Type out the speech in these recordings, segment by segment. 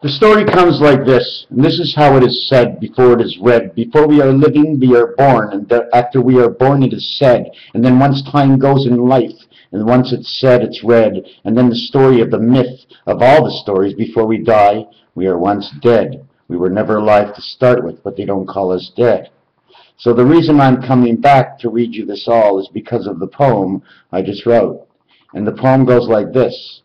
The story comes like this, and this is how it is said before it is read. Before we are living, we are born, and after we are born, it is said. And then once time goes in life, and once it's said, it's read. And then the story of the myth of all the stories, before we die, we are once dead. We were never alive to start with, but they don't call us dead. So the reason I'm coming back to read you this all is because of the poem I just wrote. And the poem goes like this.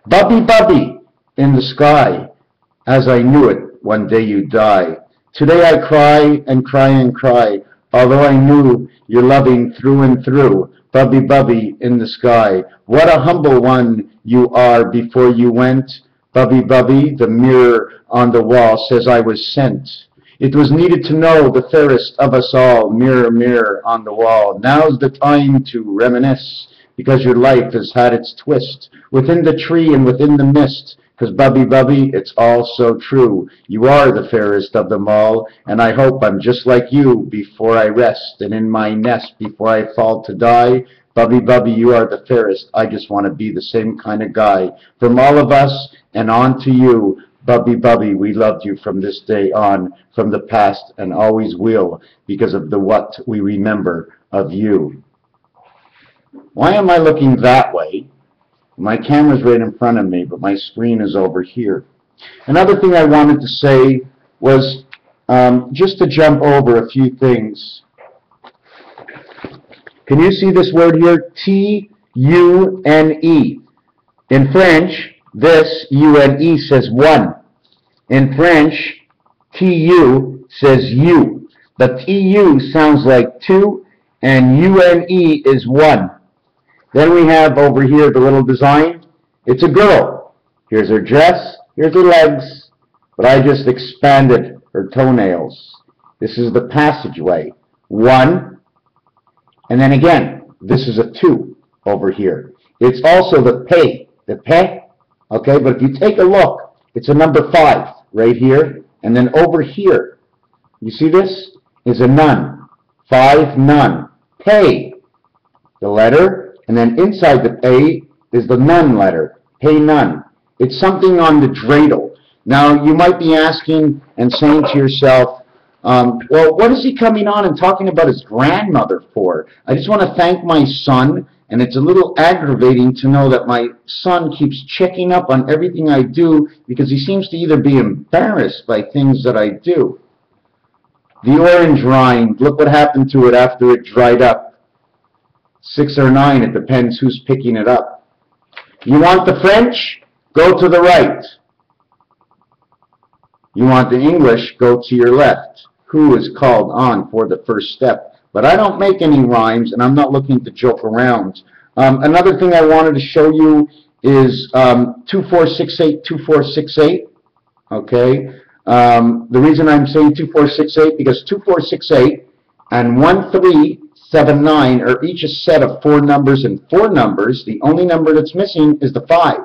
Bubbie, Bubbie, in the sky, as I knew it, one day you die. Today I cry and cry and cry, although I knew you're loving through and through. Bubbie, Bubbie, in the sky, what a humble one you are before you went. Bubbie, Bubbie, the mirror on the wall says I was sent. It was needed to know the fairest of us all. Mirror, mirror on the wall, now's the time to reminisce, because your life has had its twist, within the tree and within the mist. Because Bubbie, Bubbie, it's all so true. You are the fairest of them all, and I hope I'm just like you before I rest, and in my nest before I fall to die. Bubbie, Bubbie, you are the fairest. I just want to be the same kind of guy. From all of us and on to you, Bubbie, Bubbie, we loved you from this day on, from the past, and always will, because of the what we remember of you. Why am I looking that way? My camera's right in front of me, but my screen is over here. Another thing I wanted to say was just to jump over a few things. Can you see this word here? T-U-N-E. In French, this U-N-E says one. In French, T-U says you. But T-U sounds like two, and U-N-E is one. Then we have over here the little design. It's a girl. Here's her dress, here's her legs, but I just expanded her toenails. This is the passageway. One, and then again, this is a two over here. It's also the pay, okay, but if you take a look, it's a number 5 right here, and then over here, you see this, is a none. 5, none. Pay, the letter. And then inside the A is the none letter, pay none. It's something on the dreidel. Now, you might be asking and saying to yourself, well, what is he coming on and talking about his grandmother for? I just want to thank my son, and it's a little aggravating to know that my son keeps checking up on everything I do because he seems to either be embarrassed by things that I do. The orange rind, look what happened to it after it dried up. 6 or 9, it depends who's picking it up. You want the French? Go to the right. You want the English? Go to your left. Who is called on for the first step? But I don't make any rhymes, and I'm not looking to joke around. Another thing I wanted to show you is 2468, 2468. Okay? The reason I'm saying 2468, because 2468 and 1379 are each a set of 4 numbers and 4 numbers. The only number that's missing is the 5.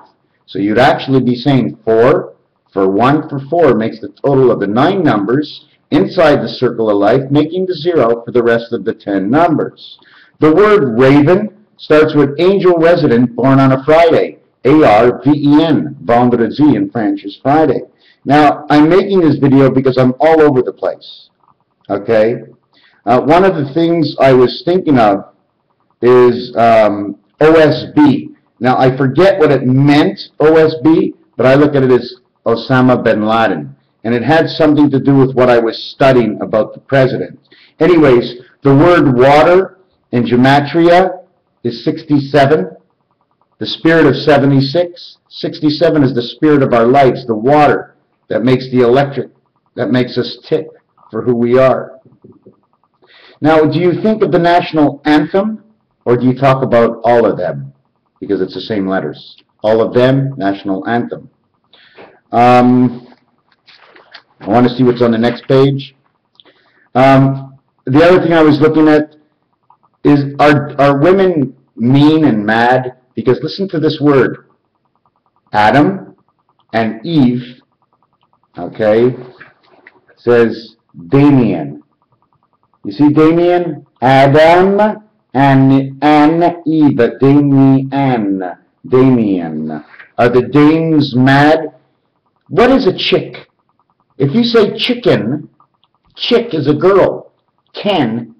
So you'd actually be saying 4 for 1 for 4 makes the total of the 9 numbers inside the circle of life, making the 0 for the rest of the 10 numbers. The word raven starts with angel resident born on a Friday. A-R-V-E-N, vendredi in French is Friday. Now, I'm making this video because I'm all over the place. Okay? One of the things I was thinking of is OSB. Now, I forget what it meant, OSB, but I look at it as Osama bin Laden. And it had something to do with what I was studying about the president. Anyways, the word water in gematria is 67. The spirit of 76. 67 is the spirit of our lives, the water that makes the electric, that makes us tick for who we are. Now, do you think of the national anthem, or do you talk about all of them? Because it's the same letters. All of them, national anthem. I want to see what's on the next page. The other thing I was looking at is, are women mean and mad? Because listen to this word. Adam and Eve, okay, says Damien. You see Damien? Adam and Eve, Damien. Damien. Are the dames mad? What is a chick? If you say chicken, chick is a girl. Ken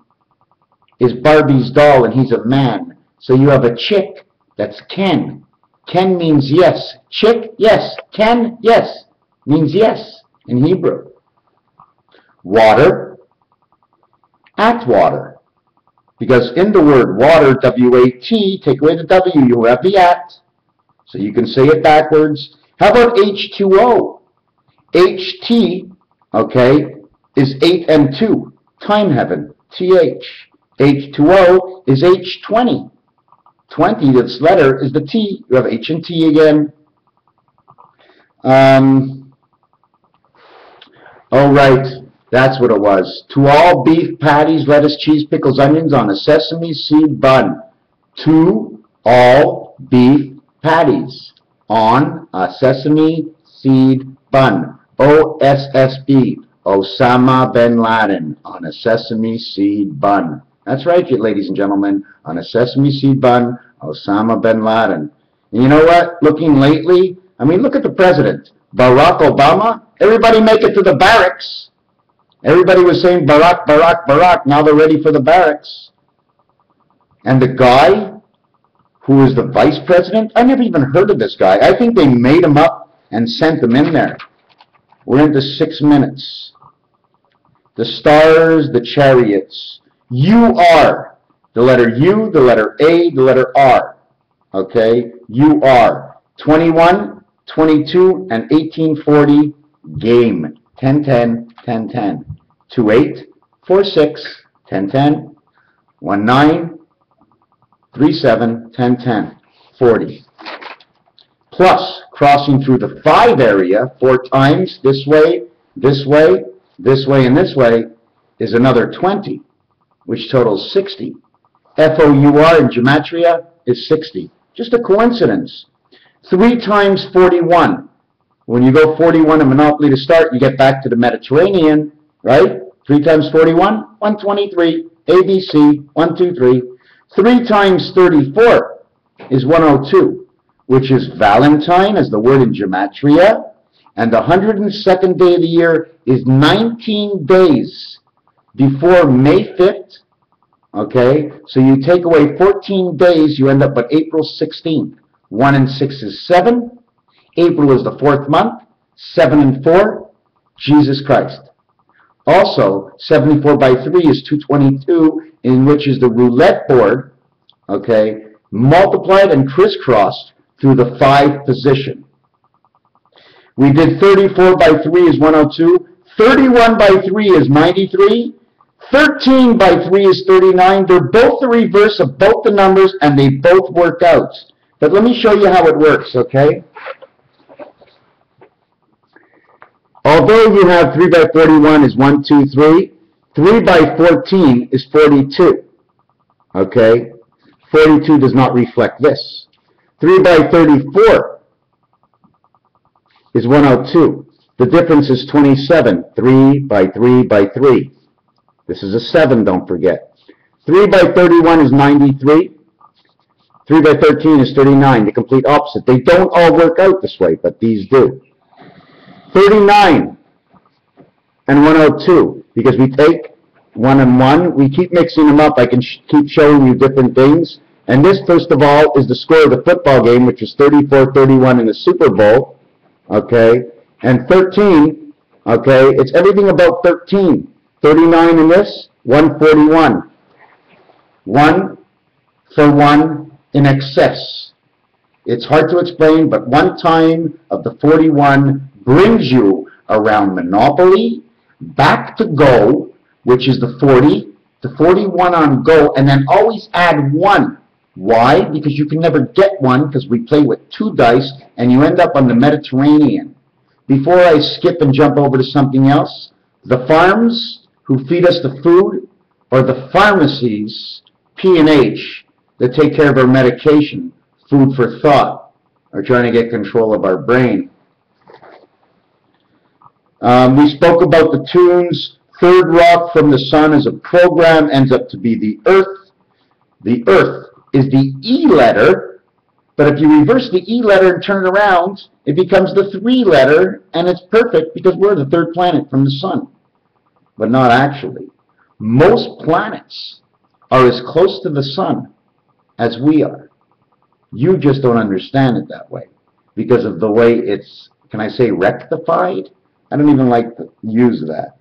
is Barbie's doll and he's a man. So you have a chick, that's Ken. Ken means yes. Chick, yes. Ken, yes. Means yes in Hebrew. Water, Atwater. Because in the word water, W-A-T, take away the W, you have the at. So you can say it backwards. How about H2O? HT, okay, is 8 and 2. Time heaven, TH. H2O is H20. 20, this letter is the T. You have H and T again. Oh, right. That's what it was. To all beef patties, lettuce, cheese, pickles, onions on a sesame seed bun. To all beef patties on a sesame seed bun. OSSB. Osama bin Laden on a sesame seed bun. That's right, ladies and gentlemen. On a sesame seed bun, Osama bin Laden. And you know what? Looking lately, I mean, look at the president. Barack Obama. Everybody make it to the barracks. Everybody was saying Barack, Barack, Barack. Now they're ready for the barracks. And the guy who is the vice president, I never even heard of this guy. I think they made him up and sent him in there. We're into 6 minutes. The stars, the chariots. You are. The letter U, the letter A, the letter R. Okay? You are. 21, 22, and 1840. Game. 10-10, 10-10. 28, 46, 10-10. 19, 37, 10-10. 40. Plus, crossing through the 5 area 4 times, this way, this way, this way, and this way, is another 20, which totals 60. FOUR in gematria is 60. Just a coincidence. 3 times 41. When you go 41 in Monopoly to start, you get back to the Mediterranean, right? 3 times 41, 123. ABC, 1, 2, 3. 3 times 34 is 102, which is Valentine, as the word in gematria. And the 102nd day of the year is 19 days before May 5th. Okay, so you take away 14 days, you end up at April 16th. 1 and 6 is 7. April is the 4th month. 7 and 4, Jesus Christ. Also, 74 by 3 is 222, in which is the roulette board, okay, multiplied and crisscrossed through the 5 position. We did 34 by 3 is 102. 31 by 3 is 93. 13 by 3 is 39. They're both the reverse of both the numbers, and they both work out. But let me show you how it works, okay? Although you have 3 by 41 is 1, 2, 3, 3 by 14 is 42, okay? 42 does not reflect this. 3 by 34 is 102. The difference is 27. 3 by 3 by 3. This is a 7, don't forget. 3 by 31 is 93. 3 by 13 is 39. The complete opposite. They don't all work out this way, but these do. 39 and 102. Because we take 1 and 1. We keep mixing them up. I can keep showing you different things. And this, first of all, is the score of the football game, which is 34-31 in the Super Bowl. Okay? And 13, okay, it's everything about 13. 39 in this, 141. 1 for 1 in excess. It's hard to explain, but 1 time of the 41 brings you around Monopoly, back to Go, which is the 40, the 41 on Go, and then always add 1. Why? Because you can never get 1, because we play with 2 dice, and you end up on the Mediterranean. Before I skip and jump over to something else, the farms who feed us the food, or the pharmacies, P&H, that take care of our medication, food for thought, are trying to get control of our brain. We spoke about the tunes. Third rock from the sun as a program ends up to be the Earth. The Earth is the E letter But if you reverse the E letter and turn it around, it becomes the 3 letter, and it's perfect because we're the 3rd planet from the sun. But not actually. Most planets are as close to the sun as we are. You just don't understand it that way because of the way it's, can I say rectified? I don't even like to use that.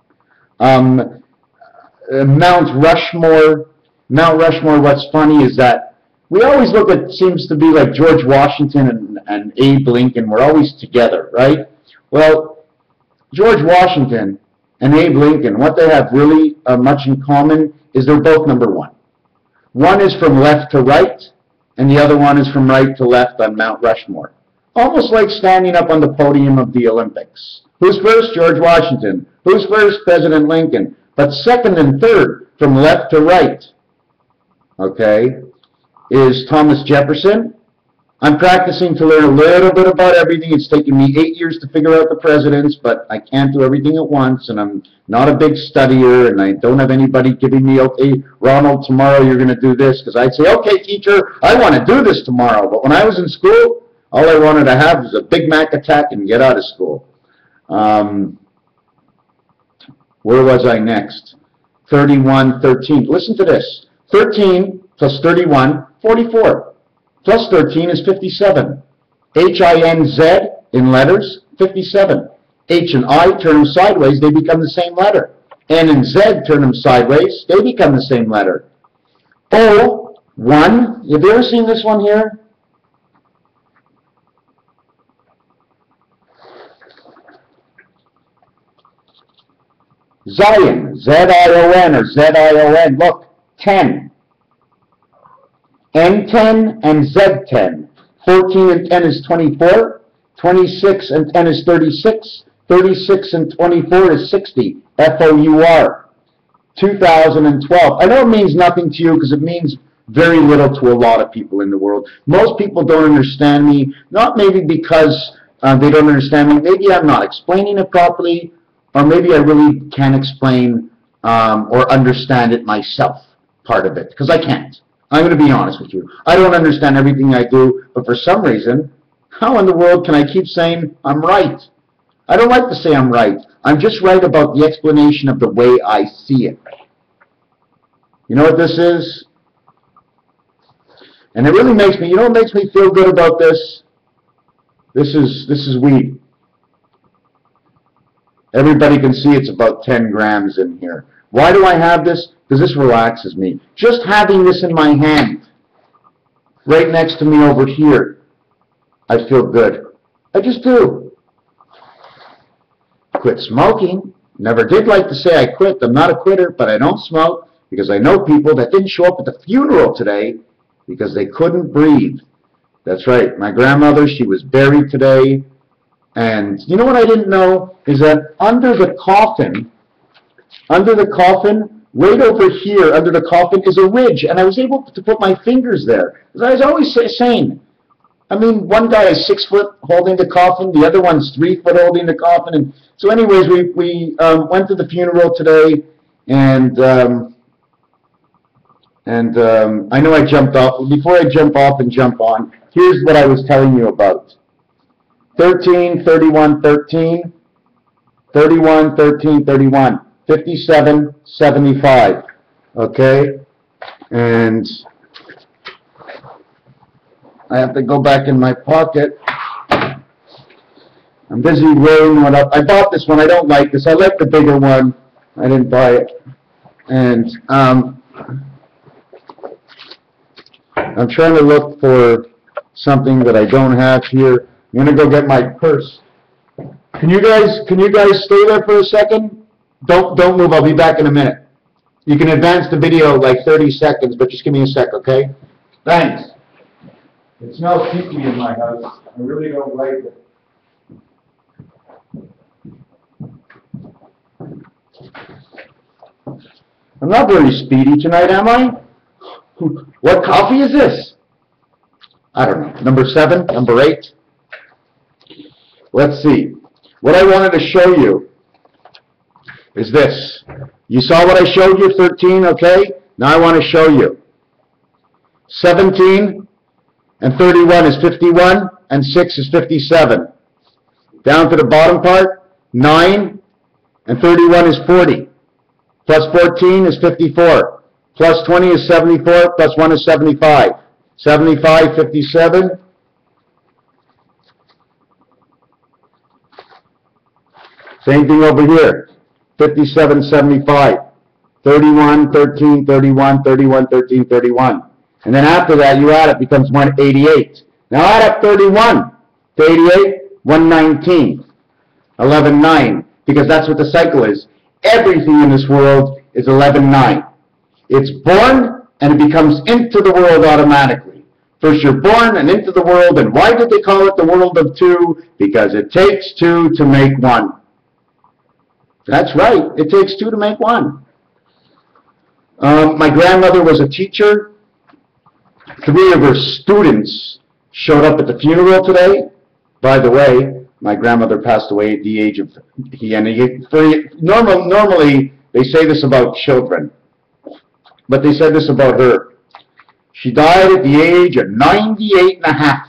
Mount Rushmore, what's funny is that we always look at, seems to be like George Washington and Abe Lincoln, we're always together, right? Well, George Washington and Abe Lincoln, what they have really much in common is they're both number 1. One is from left to right, and the other one is from right to left on Mount Rushmore. Almost like standing up on the podium of the Olympics. Who's first? George Washington. Who's first? President Lincoln. But second and third, from left to right, okay, is Thomas Jefferson. I'm practicing to learn a little bit about everything. It's taken me 8 years to figure out the presidents, but I can't do everything at once, and I'm not a big studier, and I don't have anybody giving me, okay, Ronald, tomorrow you're going to do this, because I'd say, okay, teacher, I want to do this tomorrow. But when I was in school, all I wanted to have was a Big Mac attack and get out of school. Where was I next? 31, 13. Listen to this. 13 plus 31, 44. Plus 13 is 57. H-I-N-Z in letters, 57. H and I, turn them sideways, they become the same letter. N and Z, turn them sideways, they become the same letter. O, 1. Have you ever seen this one here? Zion, Z-I-O-N or Z-I-O-N. Look, 10. N10 and Z10. 14 and 10 is 24. 26 and 10 is 36. 36 and 24 is 60. F-O-U-R. 2012. I know it means nothing to you because it means very little to a lot of people in the world. Most people don't understand me, not maybe because they don't understand me. Maybe I'm not explaining it properly, or maybe I really can't explain or understand it myself, part of it, because I can't. I'm going to be honest with you. I don't understand everything I do, but for some reason, how in the world can I keep saying I'm right? I don't like to say I'm right. I'm just right about the explanation of the way I see it. You know what this is? And it really makes me, you know what makes me feel good about this? This is weed. Everybody can see it's about 10 grams in here. Why do I have this? Because this relaxes me. Just having this in my hand, right next to me over here, I feel good. I just do. Quit smoking. Never did like to say I quit. I'm not a quitter, but I don't smoke because I know people that didn't show up at the funeral today because they couldn't breathe. That's right. My grandmother, she was buried today. And you know what I didn't know is that under the coffin, right over here under the coffin is a ridge, and I was able to put my fingers there. As I was always saying, I mean, one guy is 6 foot holding the coffin, the other one's 3 foot holding the coffin, and so anyways, we went to the funeral today, and I know I jumped off. Before I jump off and jump on, here's what I was telling you about. 13, 31, 13, 31, 13, 31, 57, 75, okay? And I have to go back in my pocket. I'm busy weighing one up. I bought this one. I don't like this. I like the bigger one. I didn't buy it. And I'm trying to look for something that I don't have here. I'm going to go get my purse. Can you guys stay there for a second? Don't move. I'll be back in a minute. You can advance the video like 30 seconds, but just give me a sec, okay? Thanks. It smells stinky in my house. I really don't like it. I'm not very speedy tonight, am I? What coffee is this? I don't know. Number 7? Number 8? Let's see. What I wanted to show you is this. You saw what I showed you, 13, okay? Now I want to show you 17 and 31 is 51, and 6 is 57. Down to the bottom part, 9 and 31 is 40. Plus 14 is 54. Plus 20 is 74, plus 1 is 75. 75, 57. Same thing over here. 57, 75. 31, 13, 31, 31, 13, 31. And then after that, you add it, becomes 188. Now add up 31 to 88, 119. 11, 9. Because that's what the cycle is. Everything in this world is 11, 9. It's born and it becomes into the world automatically. First you're born and into the world, and why did they call it the world of two? Because it takes two to make one. That's right, it takes two to make one. My grandmother was a teacher. 3 of her students showed up at the funeral today. By the way, my grandmother passed away at the age of, normally they say this about children, but they said this about her. She died at the age of 98 and a half.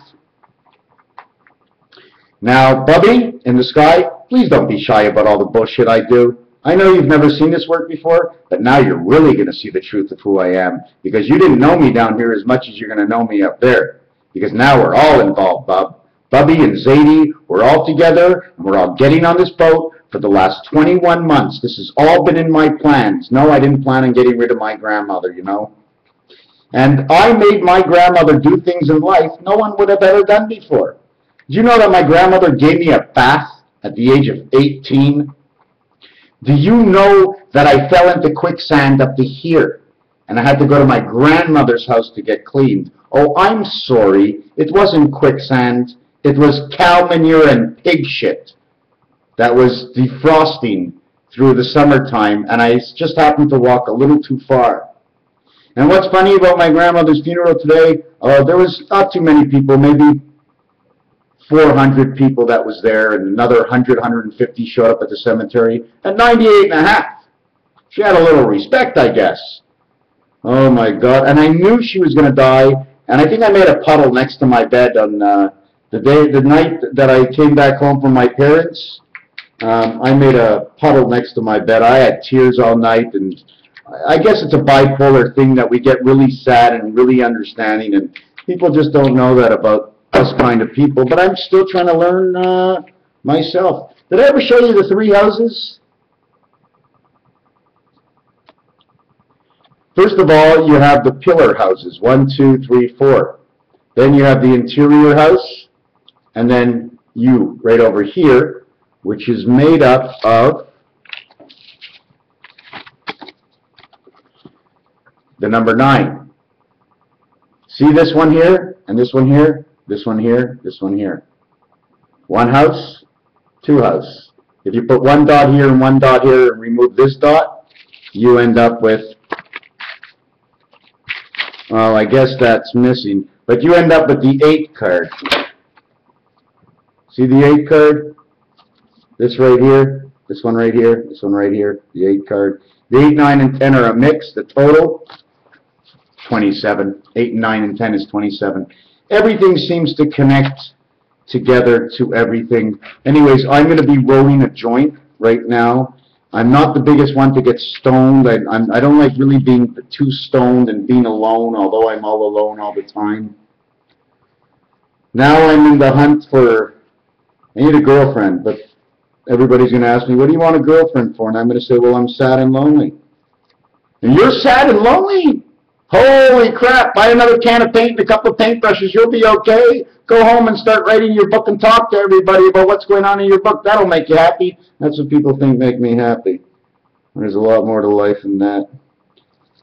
Now, Bubbie in the sky, please don't be shy about all the bullshit I do. I know you've never seen this work before, but now you're really going to see the truth of who I am, because you didn't know me down here as much as you're going to know me up there. Because now we're all involved, Bub. Bubbie and Zadie, we're all together, and we're all getting on this boat for the last 21 months. This has all been in my plans. No, I didn't plan on getting rid of my grandmother, you know. And I made my grandmother do things in life no one would have ever done before. Did you know that my grandmother gave me a bath at the age of 18? Do you know that I fell into quicksand up to here, and I had to go to my grandmother's house to get cleaned? Oh, I'm sorry. It wasn't quicksand. It was cow manure and pig shit that was defrosting through the summertime, and I just happened to walk a little too far. And what's funny about my grandmother's funeral today, there was not too many people, maybe 400 people that was there, and another 100, 150 showed up at the cemetery at 98 and a half. She had a little respect, I guess. Oh my God. And I knew she was going to die, and I think I made a puddle next to my bed on the night that I came back home from my parents. I made a puddle next to my bed. I had tears all night, and I guess it's a bipolar thing that we get really sad and really understanding, and people just don't know that about us kind of people, but I'm still trying to learn myself. Did I ever show you the 3 houses? First of all, you have the pillar houses, 1, 2, 3, 4. Then you have the interior house, and then you right over here, which is made up of the number 9. See this one here, and this one here, this one here, this one here. 1 house, 2 house. If you put 1 dot here and 1 dot here and remove this dot, you end up with, well, I guess that's missing, but you end up with the 8 card. See the 8 card? This right here, this one right here, this one right here, the 8 card. The 8, 9, and 10 are a mix. The total, 27. 8, and 9, and 10 is 27. Everything seems to connect together to everything. Anyways, I'm going to be rolling a joint right now. I'm not the biggest one to get stoned. I don't like really being too stoned and being alone, although I'm all alone all the time. Now I'm in the hunt for, I need a girlfriend, but everybody's going to ask me, what do you want a girlfriend for? And I'm going to say, well, I'm sad and lonely. And you're sad and lonely? Holy crap, buy another can of paint and a couple of paintbrushes, you'll be okay. Go home and start writing your book and talk to everybody about what's going on in your book. That'll make you happy. That's what people think make me happy. There's a lot more to life than that.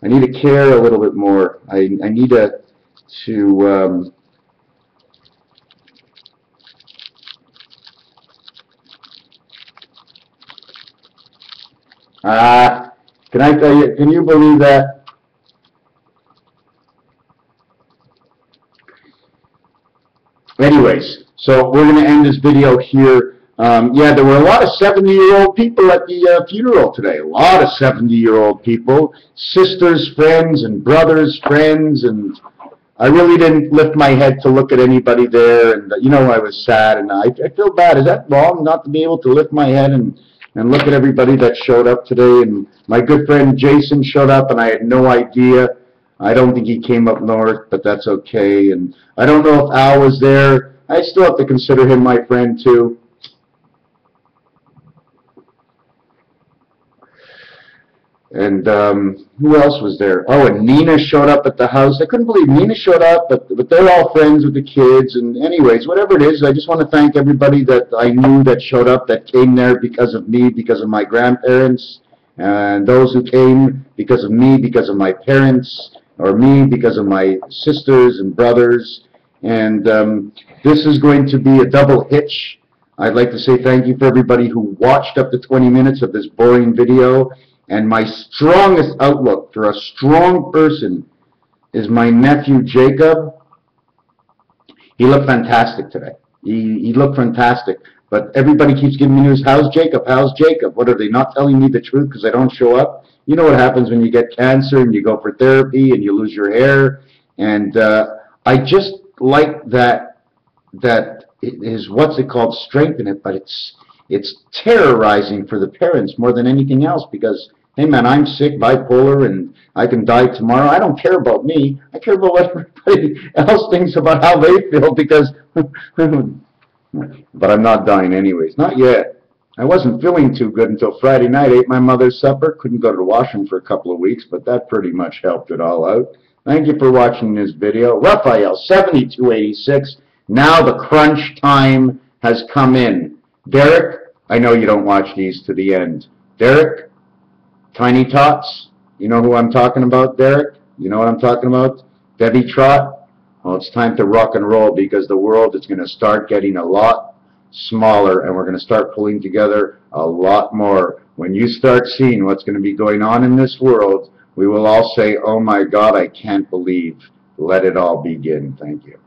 I need to care a little bit more. I need to can I tell you, can you believe that? Anyways, so we're going to end this video here. Yeah, there were a lot of 70-year-old people at the funeral today. A lot of 70-year-old people. Sisters, friends, and brothers, friends, and I really didn't lift my head to look at anybody there, and you know, I was sad, and I feel bad. Is that wrong, not to be able to lift my head and look at everybody that showed up today? And my good friend Jason showed up, and I had no idea. I don't think he came up north, but that's okay. And I don't know if Al was there. I still have to consider him my friend too. And who else was there? Oh, and Nina showed up at the house. I couldn't believe Nina showed up, but they're all friends with the kids. And anyways, whatever it is, I just want to thank everybody that I knew that showed up, that came there because of me, because of my grandparents, and those who came because of me, because of my parents, or me because of my sisters and brothers. And this is going to be a double hitch. I'd like to say thank you for everybody who watched up to 20 minutes of this boring video. And my strongest outlook for a strong person is my nephew Jacob. He looked fantastic today. He looked fantastic. But everybody keeps giving me news. How's Jacob? How's Jacob? What, are they not telling me the truth because I don't show up? You know what happens when you get cancer and you go for therapy and you lose your hair. And I just like that it is, what's it called, strength in it, but it's terrorizing for the parents more than anything else, because hey man, I'm sick, bipolar, and I can die tomorrow. I don't care about me. I care about what everybody else thinks about how they feel, because but I'm not dying anyways. Not yet. I wasn't feeling too good until Friday night. Ate my mother's supper. Couldn't go to the washroom for a couple of weeks, but that pretty much helped it all out. Thank you for watching this video. Raphael 7286. Now the crunch time has come in. Derek, I know you don't watch these to the end. Derek, Tiny Tots, you know who I'm talking about, Derek? You know what I'm talking about? Debbie Trot? Well, it's time to rock and roll, because the world is going to start getting a lot smaller, and we're going to start pulling together a lot more. When you start seeing what's going to be going on in this world, we will all say, oh my God, I can't believe. Let it all begin. Thank you.